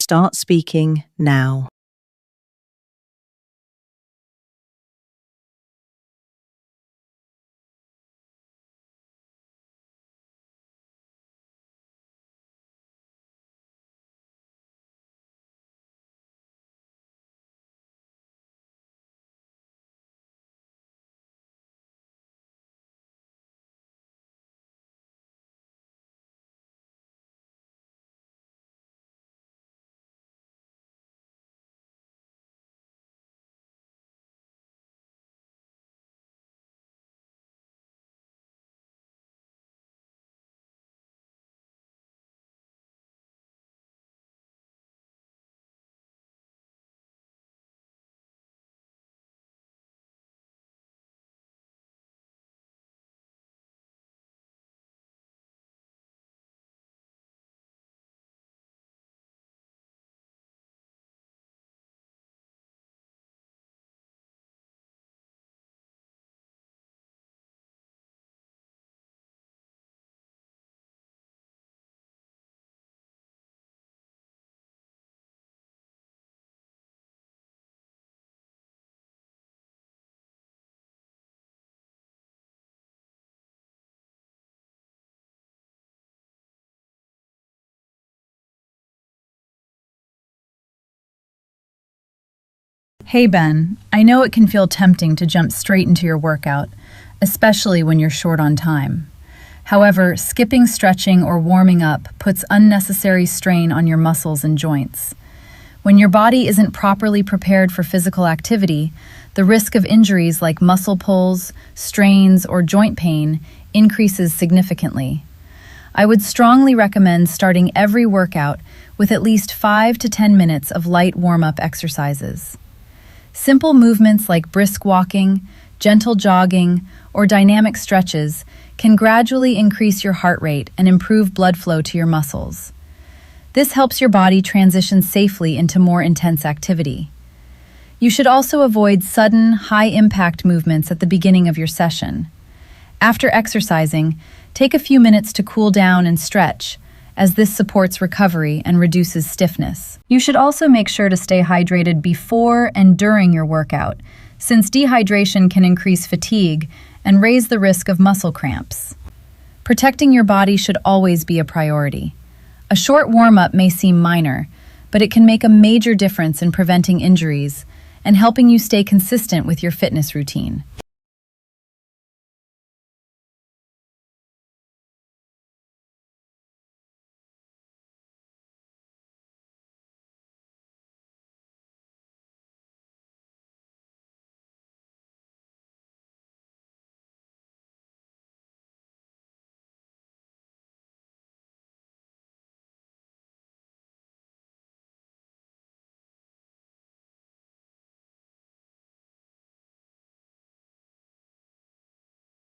Start speaking now. Hey Ben, I know it can feel tempting to jump straight into your workout, especially when you're short on time. However, skipping stretching or warming up puts unnecessary strain on your muscles and joints. When your body isn't properly prepared for physical activity, the risk of injuries like muscle pulls, strains, or joint pain increases significantly. I would strongly recommend starting every workout with at least 5 to 10 minutes of light warm-up exercises. Simple movements like brisk walking, gentle jogging, or dynamic stretches can gradually increase your heart rate and improve blood flow to your muscles. This helps your body transition safely into more intense activity. You should also avoid sudden, high-impact movements at the beginning of your session. After exercising, take a few minutes to cool down and stretch, as this supports recovery and reduces stiffness. You should also make sure to stay hydrated before and during your workout, since dehydration can increase fatigue and raise the risk of muscle cramps. Protecting your body should always be a priority. A short warm-up may seem minor, but it can make a major difference in preventing injuries and helping you stay consistent with your fitness routine.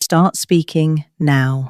Start speaking now.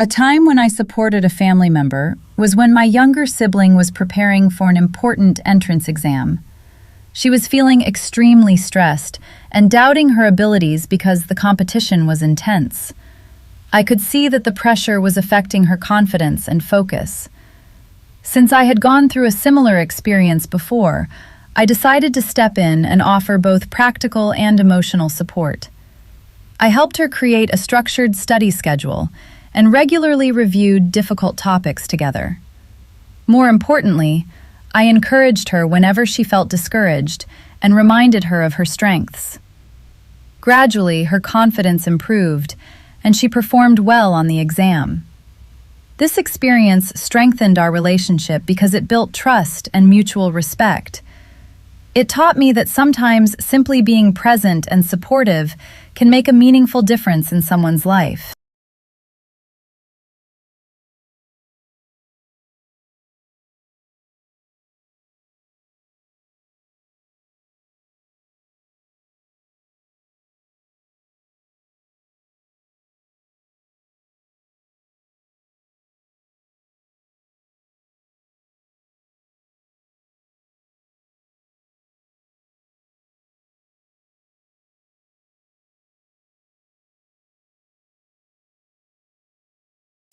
A time when I supported a family member was when my younger sibling was preparing for an important entrance exam. She was feeling extremely stressed and doubting her abilities because the competition was intense. I could see that the pressure was affecting her confidence and focus. Since I had gone through a similar experience before, I decided to step in and offer both practical and emotional support. I helped her create a structured study schedule and regularly reviewed difficult topics together. More importantly, I encouraged her whenever she felt discouraged and reminded her of her strengths. Gradually, her confidence improved, and she performed well on the exam. This experience strengthened our relationship because it built trust and mutual respect. It taught me that sometimes simply being present and supportive can make a meaningful difference in someone's life.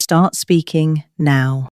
Start speaking now.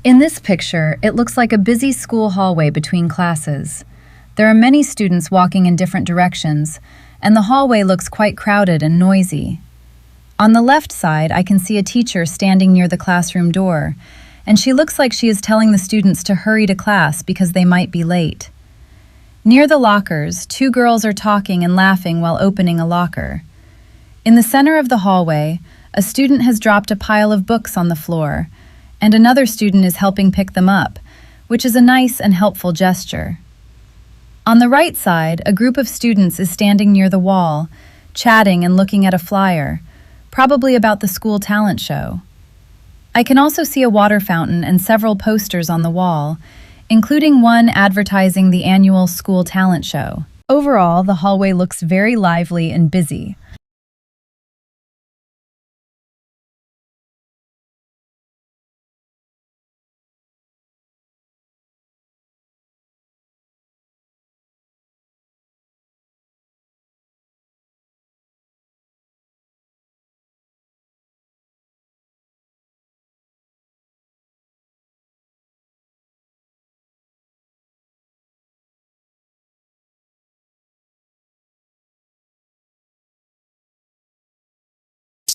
In this picture, it looks like a busy school hallway between classes. There are many students walking in different directions, and the hallway looks quite crowded and noisy. On the left side, I can see a teacher standing near the classroom door, and she looks like she is telling the students to hurry to class because they might be late. Near the lockers, two girls are talking and laughing while opening a locker. In the center of the hallway, a student has dropped a pile of books on the floor, and another student is helping pick them up, which is a nice and helpful gesture. On the right side, a group of students is standing near the wall, chatting and looking at a flyer, probably about the school talent show. I can also see a water fountain and several posters on the wall, including one advertising the annual school talent show. Overall, the hallway looks very lively and busy.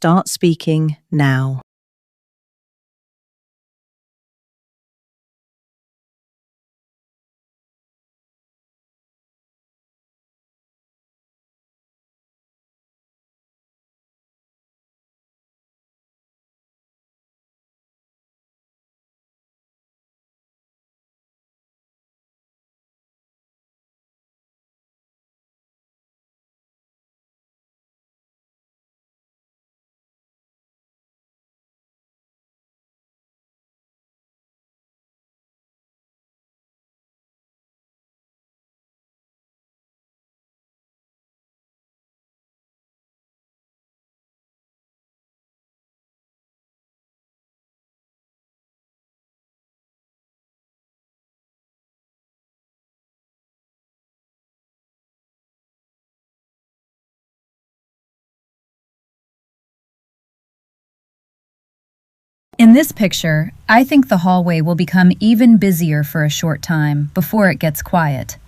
Start speaking now. In this picture, I think the hallway will become even busier for a short time before it gets quiet.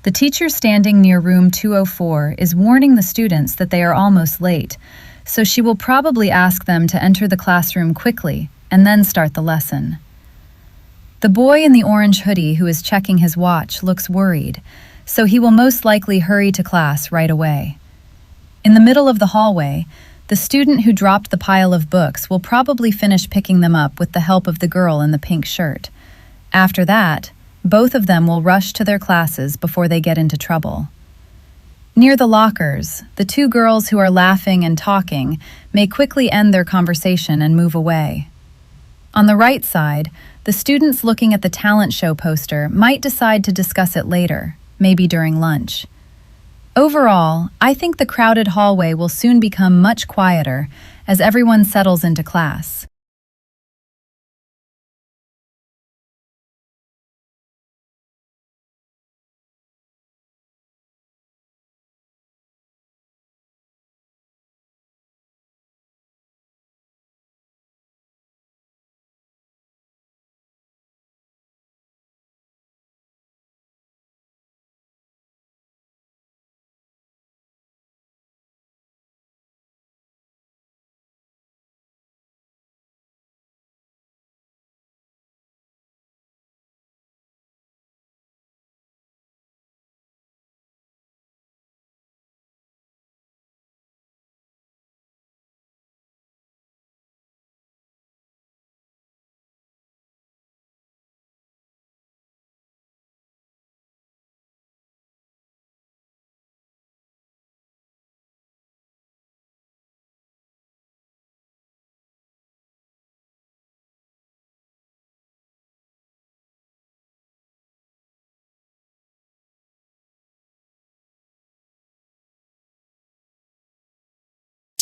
The teacher standing near room 204 is warning the students that they are almost late, so she will probably ask them to enter the classroom quickly and then start the lesson. The boy in the orange hoodie who is checking his watch looks worried, so he will most likely hurry to class right away. In the middle of the hallway, the student who dropped the pile of books will probably finish picking them up with the help of the girl in the pink shirt. After that, both of them will rush to their classes before they get into trouble. Near the lockers, the two girls who are laughing and talking may quickly end their conversation and move away. On the right side, the students looking at the talent show poster might decide to discuss it later, maybe during lunch. Overall, I think the crowded hallway will soon become much quieter as everyone settles into class.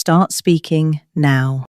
Start speaking now.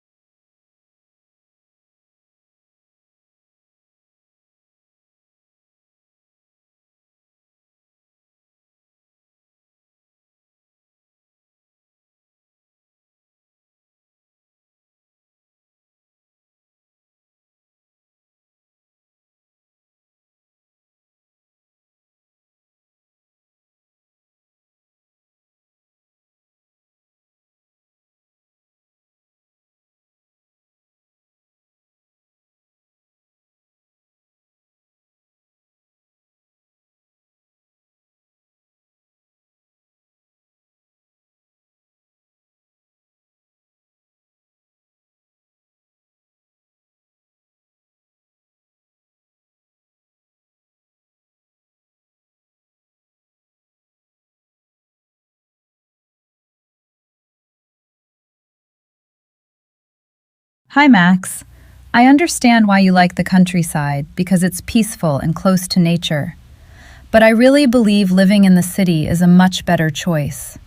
Hi, Max. I understand why you like the countryside because it's peaceful and close to nature. But I really believe living in the city is a much better choice.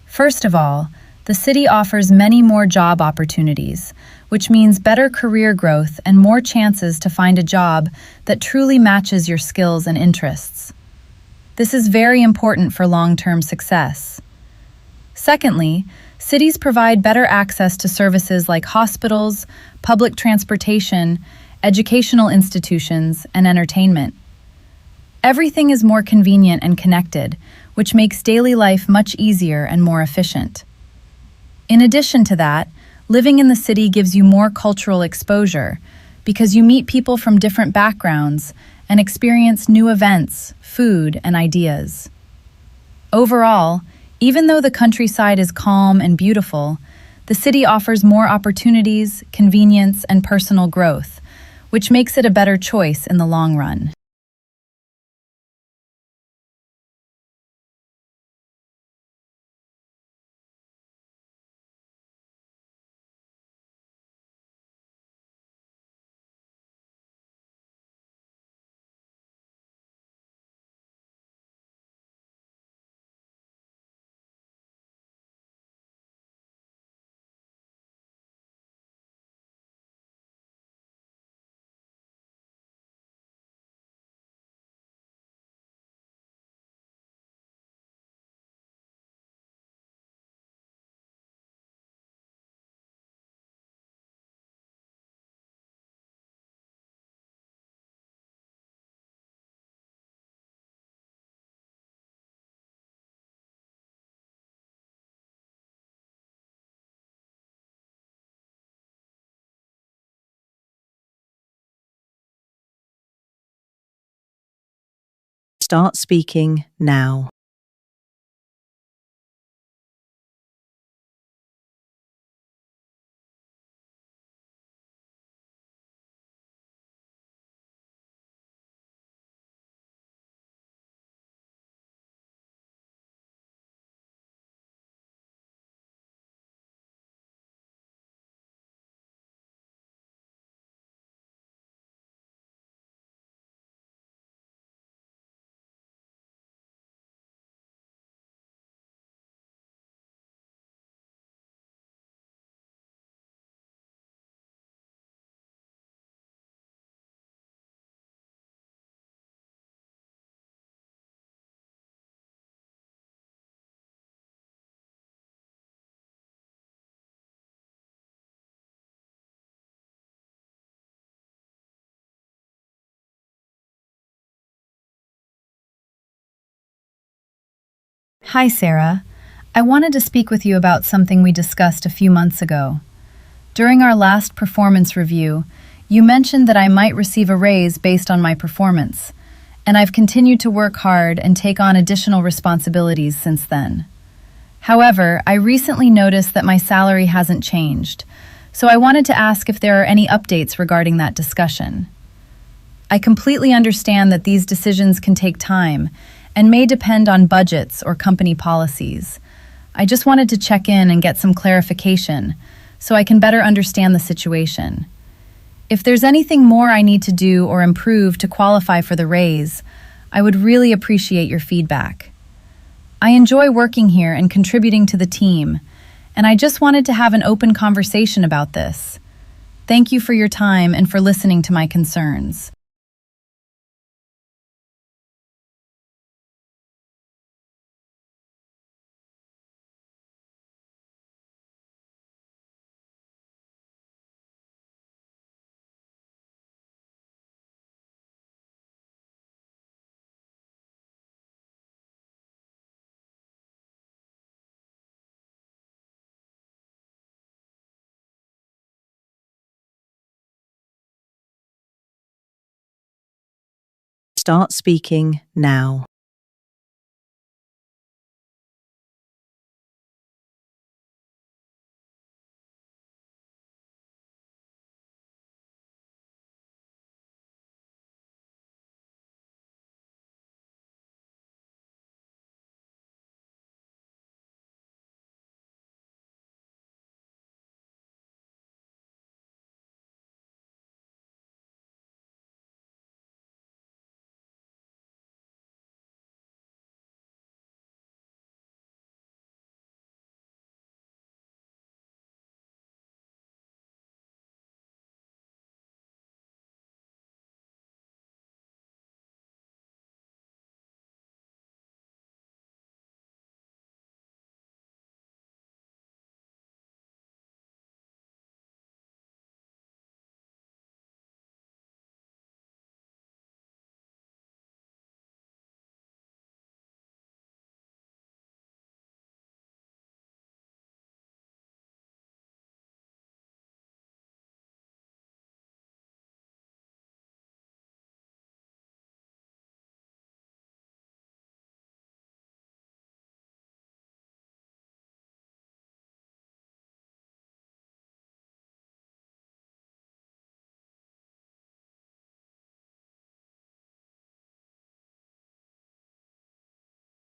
First of all, the city offers many more job opportunities, which means better career growth and more chances to find a job that truly matches your skills and interests. This is very important for long-term success. Secondly, cities provide better access to services like hospitals, public transportation, educational institutions, and entertainment. Everything is more convenient and connected, which makes daily life much easier and more efficient. In addition to that, living in the city gives you more cultural exposure because you meet people from different backgrounds and experience new events, food, and ideas. Overall, even though the countryside is calm and beautiful, the city offers more opportunities, convenience, and personal growth, which makes it a better choice in the long run. Start speaking now. Hi, Sarah. I wanted to speak with you about something we discussed a few months ago. During our last performance review, you mentioned that I might receive a raise based on my performance, and I've continued to work hard and take on additional responsibilities since then. However, I recently noticed that my salary hasn't changed, so I wanted to ask if there are any updates regarding that discussion. I completely understand that these decisions can take time and may depend on budgets or company policies. I just wanted to check in and get some clarification so I can better understand the situation. If there's anything more I need to do or improve to qualify for the raise, I would really appreciate your feedback. I enjoy working here and contributing to the team, and I just wanted to have an open conversation about this. Thank you for your time and for listening to my concerns. Start speaking now.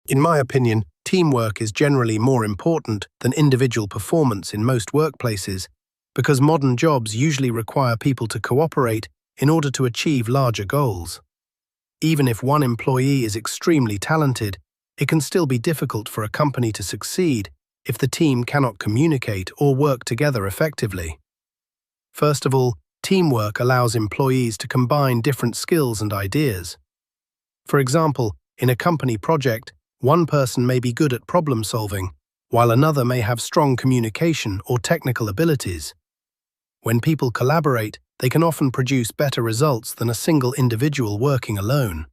In my opinion, teamwork is generally more important than individual performance in most workplaces because modern jobs usually require people to cooperate in order to achieve larger goals. Even if one employee is extremely talented, it can still be difficult for a company to succeed if the team cannot communicate or work together effectively. First of all, teamwork allows employees to combine different skills and ideas. For example, in a company project, one person may be good at problem solving, while another may have strong communication or technical abilities. When people collaborate, they can often produce better results than a single individual working alone.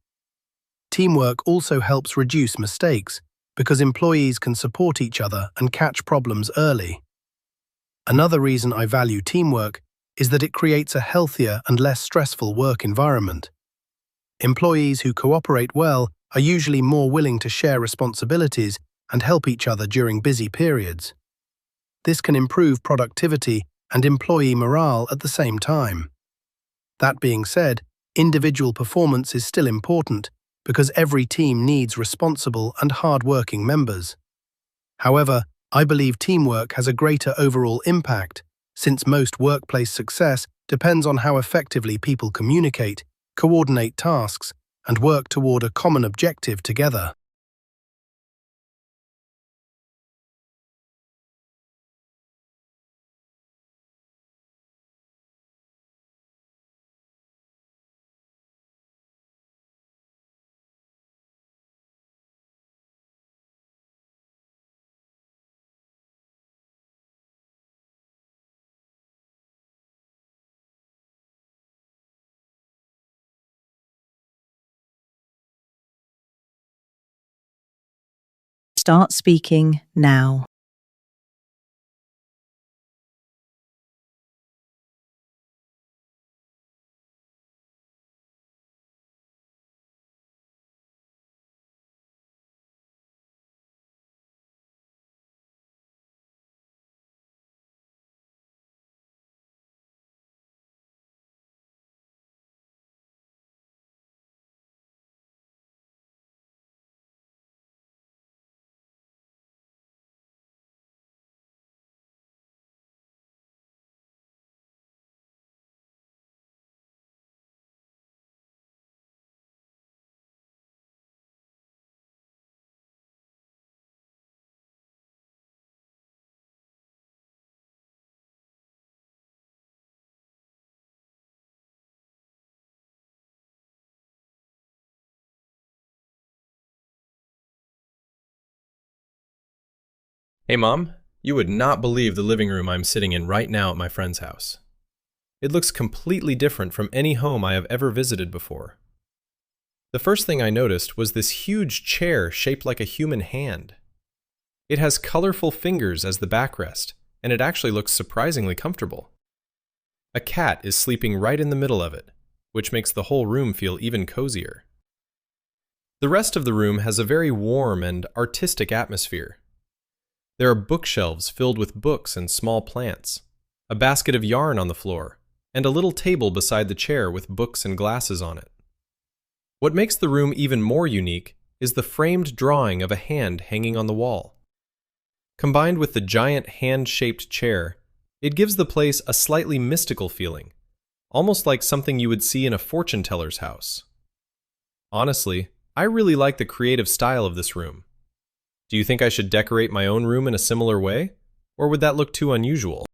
Teamwork also helps reduce mistakes because employees can support each other and catch problems early. Another reason I value teamwork is that it creates a healthier and less stressful work environment. Employees who cooperate well are usually more willing to share responsibilities and help each other during busy periods. This can improve productivity and employee morale at the same time. That being said, individual performance is still important because every team needs responsible and hard-working members. However, I believe teamwork has a greater overall impact since most workplace success depends on how effectively people communicate, coordinate tasks, and work toward a common objective together. Start speaking now. Hey Mom, you would not believe the living room I'm sitting in right now at my friend's house. It looks completely different from any home I have ever visited before. The first thing I noticed was this huge chair shaped like a human hand. It has colorful fingers as the backrest, and it actually looks surprisingly comfortable. A cat is sleeping right in the middle of it, which makes the whole room feel even cozier. The rest of the room has a very warm and artistic atmosphere. There are bookshelves filled with books and small plants, a basket of yarn on the floor, and a little table beside the chair with books and glasses on it. What makes the room even more unique is the framed drawing of a hand hanging on the wall. Combined with the giant hand-shaped chair, it gives the place a slightly mystical feeling, almost like something you would see in a fortune teller's house. Honestly, I really like the creative style of this room. Do you think I should decorate my own room in a similar way, or would that look too unusual?